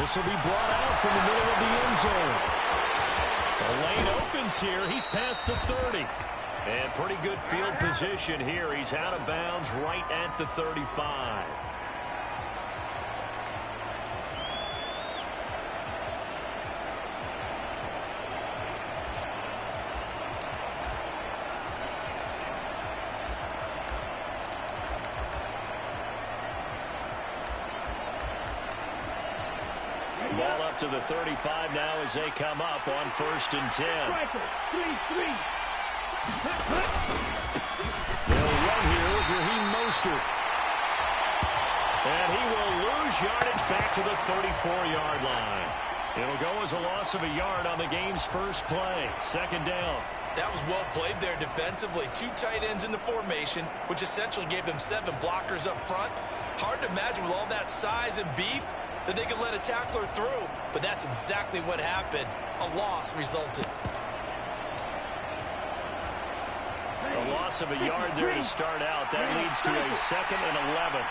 This will be brought out from the middle of the end zone. The lane opens here. He's past the 30. And pretty good field position here. He's out of bounds right at the 35. Ball up to the 35 now as they come up on 1st and 10. They'll run here with Raheem Mostert. And he will lose yardage back to the 34-yard line. It'll go as a loss of a yard on the game's first play. 2nd down. That was well played there defensively. 2 tight ends in the formation, which essentially gave them 7 blockers up front. Hard to imagine with all that size and beef that they could let a tackler through, but that's exactly what happened. A loss resulted. A loss of a yard there to start out. That leads to a 2nd and 11.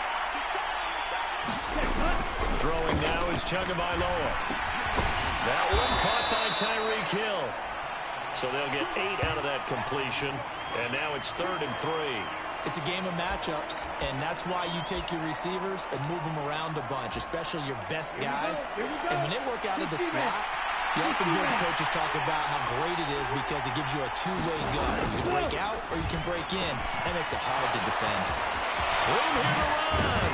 Throwing now is Tagovailoa. That one caught by Tyreek Hill. So they'll get 8 out of that completion, and now it's 3rd and 3. It's a game of matchups, and that's why you take your receivers and move them around a bunch, especially your best guys. And when they work out of the slot, you often hear the coaches talk about how great it is because it gives you a two-way go. You can break out or you can break in. That makes it hard to defend. Room here to run.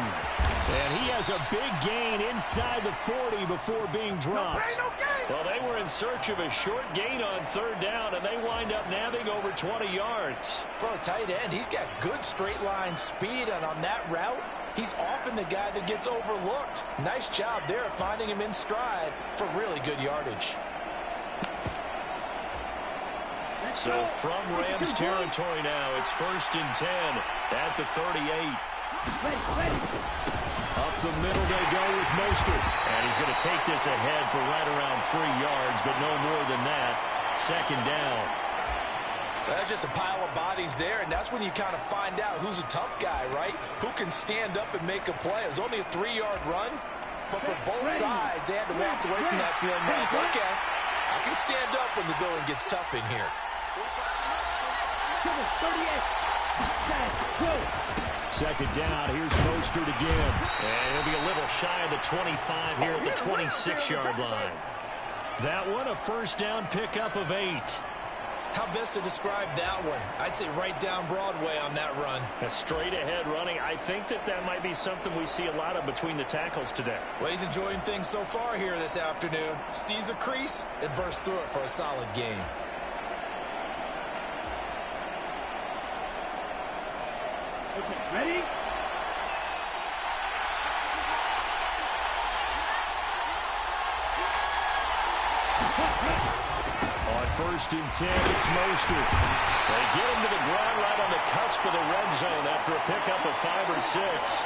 And he has a big gain inside the 40 before being dropped. Well, they were in search of a short gain on 3rd down, and they wind up nabbing over 20 yards. For a tight end, he's got good straight line speed, and on that route, he's often the guy that gets overlooked. Nice job there of finding him in stride for really good yardage. So from Rams territory now, it's 1st and 10 at the 38. Up the middle they go with Mostert. And he's going to take this ahead for right around 3 yards, but no more than that. 2nd down. That's just a pile of bodies there, and that's when you kind of find out who's a tough guy, right? Who can stand up and make a play. It was only a 3-yard run, but for both sides, they had to walk away from that feeling like, okay, I can stand up when the going gets tough in here. 2nd down, here's Mostert again. And he'll be a little shy of the 25 here at the 26-yard line. That one, a 1st down pickup of 8. How best to describe that one? I'd say right down Broadway on that run. A straight-ahead running. I think that might be something we see a lot of between the tackles today. Well, he's enjoying things so far here this afternoon. Sees a crease and bursts through it for a solid gain. Okay, ready? On 1st and 10, it's Mostert. They get him to the ground right on the cusp of the red zone after a pickup of 5 or 6.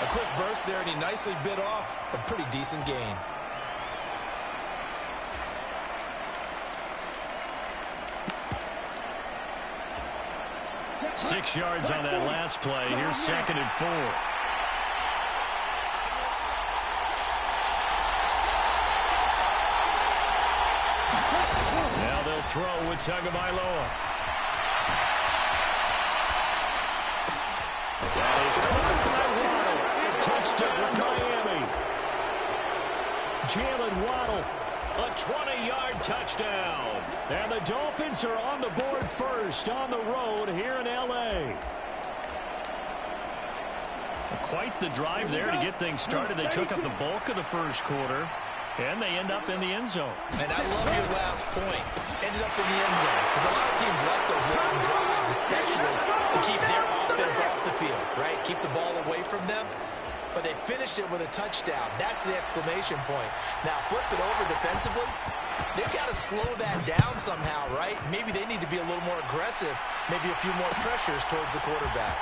A quick burst there, and he nicely bit off a pretty decent gain. Six yards on that last play. Here's 2nd and 4. Now they'll throw with Tagovailoa. That is caught by Waddle. Touchdown, Miami. Jalen Waddle, a 20-yard touchdown. And the Dolphins are on the board first on the road here in L.A. Quite the drive there to get things started. They took up the bulk of the first quarter, and they end up in the end zone. And I love your last point. Ended up in the end zone. Because a lot of teams like those long drives, especially to keep their offense off the field, right? Keep the ball away from them. But they finished it with a touchdown. That's the exclamation point. Now, flip it over defensively. They've got to slow that down somehow, right? Maybe they need to be a little more aggressive. Maybe a few more pressures towards the quarterback.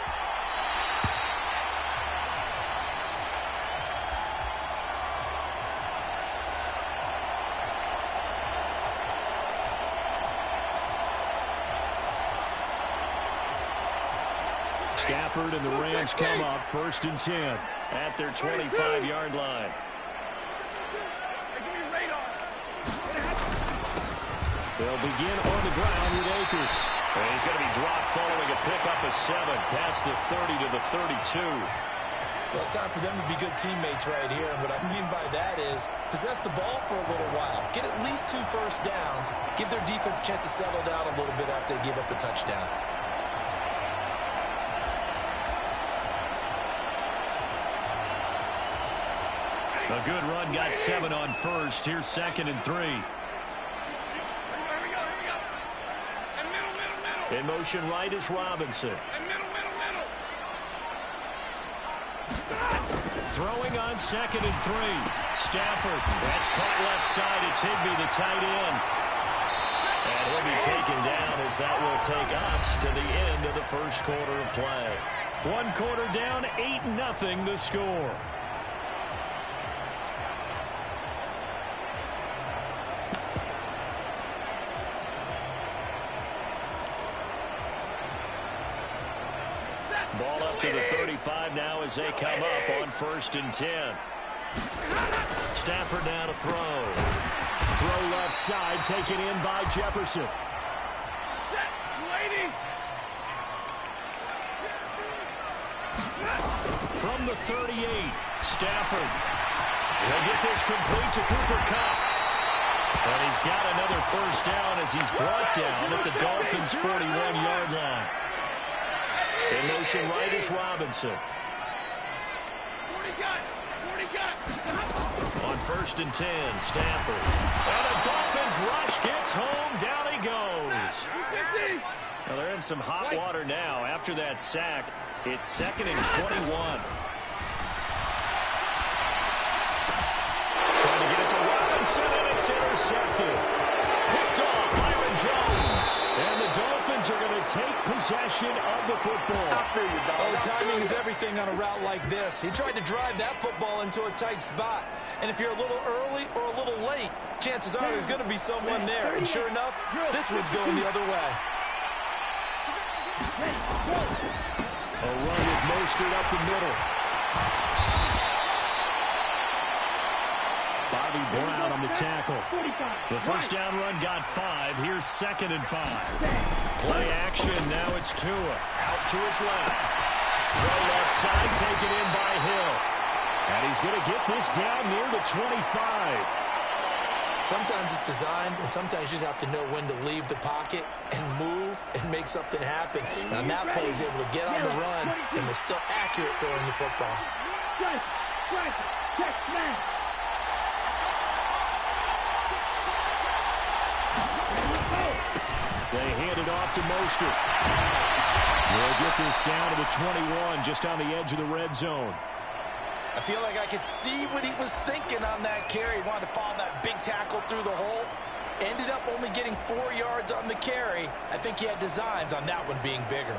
Stafford and the Rams come up 1st and 10 at their 25-yard line. They'll begin on the ground with Akers. And he's going to be dropped following a pickup of 7 past the 30 to the 32. Well, it's time for them to be good teammates right here. And what I mean by that is possess the ball for a little while. Get at least 2 first downs. Give their defense a chance to settle down a little bit after they give up a touchdown. A good run got 7 on first. Here's 2nd and 3. In motion right is Robinson. Throwing on 2nd and 3. Stafford. That's caught left side. It's Higbee, the tight end. And he'll be taken down as that will take us to the end of the first quarter of play. 1 quarter down, 8-0 the score. Ball up to the 35 now as they come up on 1st and 10. Stafford now to throw. Throw left side, taken in by Jefferson. From the 38, Stafford. He'll get this complete to Cooper Kupp. And he's got another first down as he's brought down at the Dolphins' 41-yard line. In motion right is Robinson. On 1st and 10, Stafford. And the Dolphins rush gets home. Down he goes. Well, they're in some hot water now. After that sack, it's 2nd and 21. Trying to get it to Robinson, and it's intercepted. Picked off Byron Jones. And the Dolphins are going to take possession of the football. Oh, timing is everything on a route like this. He tried to drive that football into a tight spot. And if you're a little early or a little late, chances are there's going to be someone there. And sure enough, this one's going the other way. A run with Mostert up the middle. Bobby Brown on the tackle. The first down run got 5. Here's 2nd and 5. Play action. Now it's Tua. Out to his left. Throw left side, taken in by Hill. And he's going to get this down near the 25. Sometimes it's designed, and sometimes you just have to know when to leave the pocket and move and make something happen. And on that play, he's able to get on the run and was still accurate throwing the football. They hand it off to Mostert. They'll get this down to the 21, just on the edge of the red zone. I feel like I could see what he was thinking on that carry. He wanted to follow that big tackle through the hole. Ended up only getting 4 yards on the carry. I think he had designs on that one being bigger.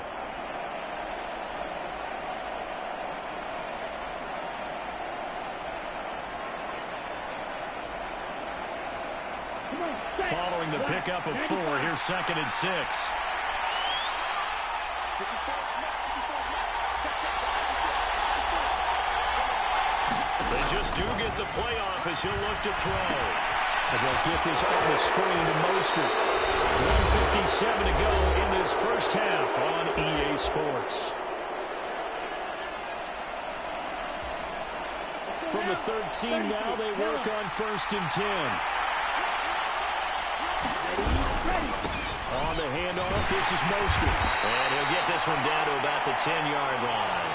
Following the pickup of 4, here's 2nd and 6. They just do get the playoff as he'll look to throw. And they'll get this on the screen to Mostert. 1:57 to go in this first half on EA Sports. From the 13 now, they work on 1st and 10. On the handoff, this is Mostert. And he'll get this one down to about the 10-yard line.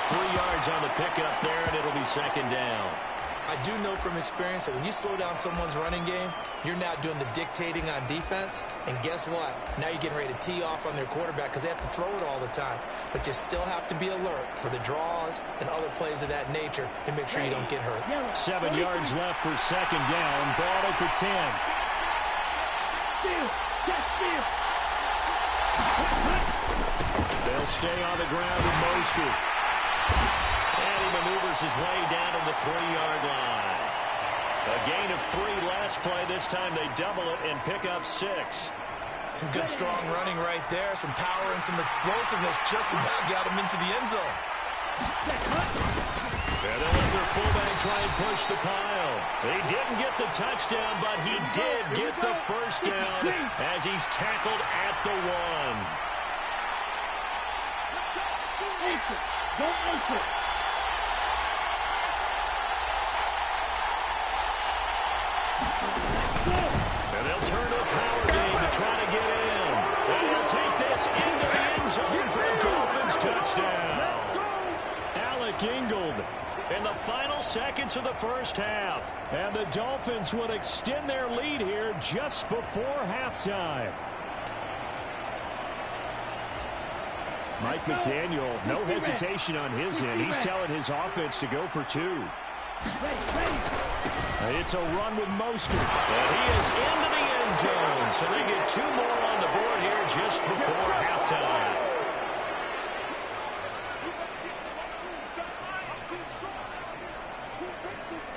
3 yards on the pickup there, and it'll be 2nd down. I do know from experience that when you slow down someone's running game, you're now doing the dictating on defense. And guess what? Now you're getting ready to tee off on their quarterback because they have to throw it all the time. But you still have to be alert for the draws and other plays of that nature to make sure you don't get hurt. 7 yards left for 2nd down. Ball at the 10. They'll stay on the ground with Mostert. And he maneuvers his way down to the 3-yard line. A gain of 3 last play. This time they double it and pick up 6. Some good, strong running right there. Some power and some explosiveness just about got him into the end zone. And they'll let their fullback try and push the pile. He didn't get the touchdown, but he did get the first down as he's tackled at the 1. Don't answer. And they'll turn to a power game to try to get in. And he'll take this into the end zone for a Dolphins touchdown. Alec Ingold in the final seconds of the first half. And the Dolphins would extend their lead here just before halftime. Mike McDaniel, no hesitation on his end. He's telling his offense to go for 2. It's a run with Mostert. And he is into the end zone. So they get 2 more on the board here just before halftime.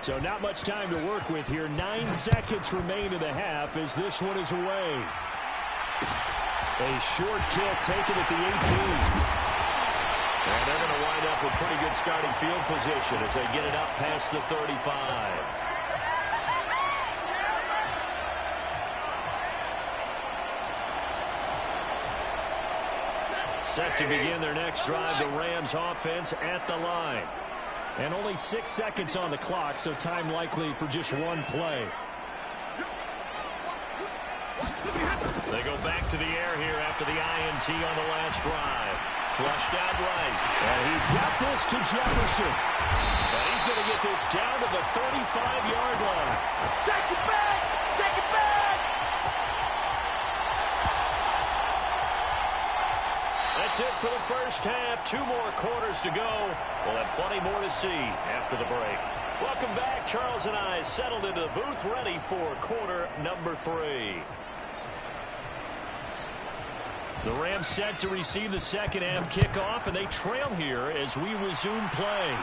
So not much time to work with here. 9 seconds remain in the half as this one is away. A short kick taken at the 18. And they're going to wind up with pretty good starting field position as they get it up past the 35. Set to begin their next drive, the Rams offense at the line. And only 6 seconds on the clock, so time likely for just one play. They go back to the air here after the INT on the last drive. Flushed out right. And he's got this to Jefferson. And he's going to get this down to the 35-yard line. Take it back! Take it back! That's it for the first half. 2 more quarters to go. We'll have plenty more to see after the break. Welcome back. Charles and I settled into the booth ready for quarter number 3. The Rams set to receive the second half kickoff, and they trail here as we resume play.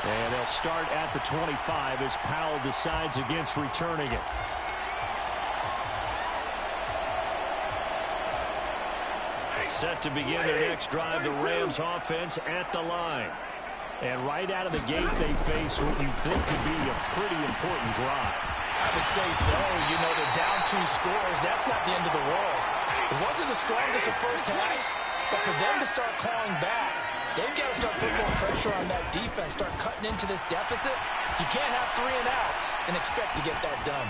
And they'll start at the 25 as Powell decides against returning it. Set to begin their next drive, the Rams offense at the line. And right out of the gate, they face what you think could be a pretty important drive. I would say so. You know, they're down 2 scores. That's not the end of the world. It wasn't the strongest of first halves, but for them to start clawing back, they've got to start putting more pressure on that defense, start cutting into this deficit. You can't have 3 and outs and expect to get that done.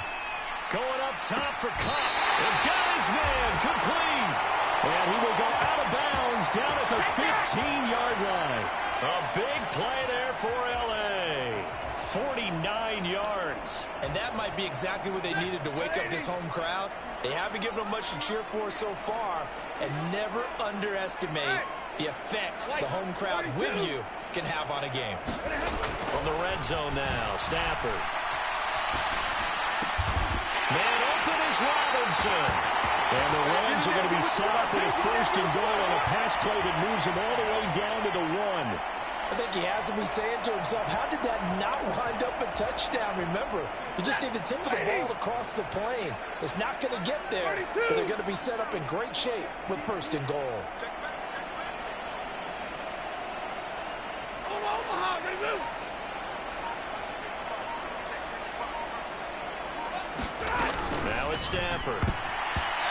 Going up top for Cup. And got his man complete. And he will go out of bounds down at the 15-yard line. A big play there for L.A. 49 yards. And that might be exactly what they needed to wake up this home crowd. They haven't given them much to cheer for so far. And never underestimate the effect the home crowd with you can have on a game. From the red zone now, Stafford. Man open is Robinson. And the Rams are going to be set up with a 1st and goal on a pass play that moves them all the way down to the 1. I think he has to be saying to himself, how did that not wind up a touchdown? Remember, you just need the tip of the ball across the plane. It's not going to get there, but they're going to be set up in great shape with 1st and goal. Now it's Stafford.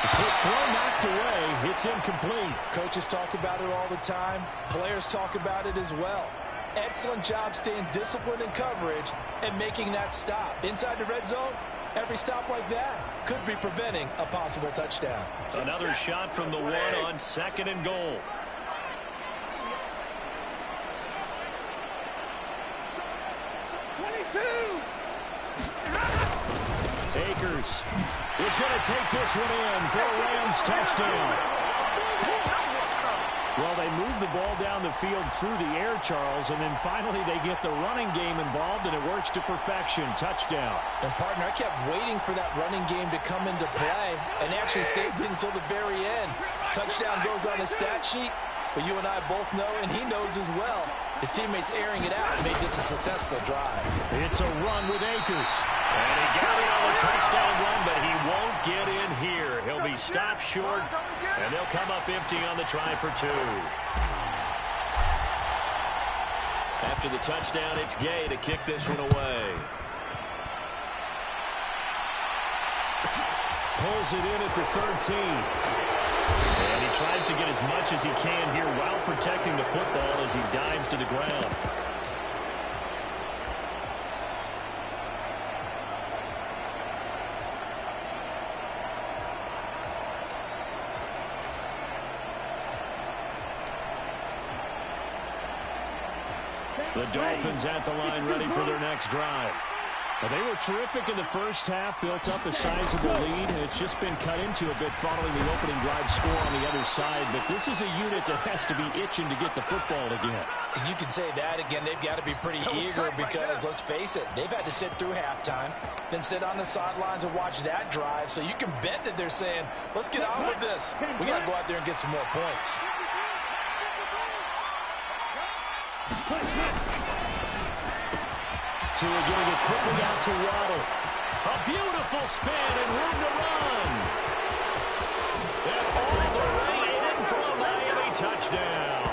The quick throw knocked away. It's incomplete. Coaches talk about it all the time. Players talk about it as well. Excellent job staying disciplined in coverage and making that stop. Inside the red zone, every stop like that could be preventing a possible touchdown. Another shot from the 1 on 2nd and goal. Akers is going to take this one in for a Rams touchdown. Well, they move the ball down the field through the air, Charles, and then finally they get the running game involved, and it works to perfection. Touchdown. And, partner, I kept waiting for that running game to come into play and actually saved it until the very end. Touchdown goes on the stat sheet, but you and I both know, and he knows as well, his teammates airing it out made this a successful drive. It's a run with Akers. And he got it on the touchdown run, but he won't get in here. He'll be stopped short And they'll come up empty on the try for 2. After the touchdown, it's Gay to kick this one away. Pulls it in at the 13. And he tries to get as much as he can here while protecting the football as he dives to the ground. The Dolphins at the line ready for their next drive. Well, they were terrific in the first half, built up a sizable lead, and it's just been cut into a bit following the opening drive score on the other side. But this is a unit that has to be itching to get the football again. And you can say that again. They've got to be pretty eager because, let's face it, they've had to sit through halftime, then sit on the sidelines and watch that drive. So you can bet that they're saying, let's get on with this. We got to go out there and get some more points. Tua getting it quickly out to Waddle. A beautiful spin and room to run. And all the way in for a Miami touchdown.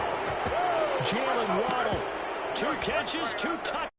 Jalen Waddle, 2 catches, 2 touchdowns.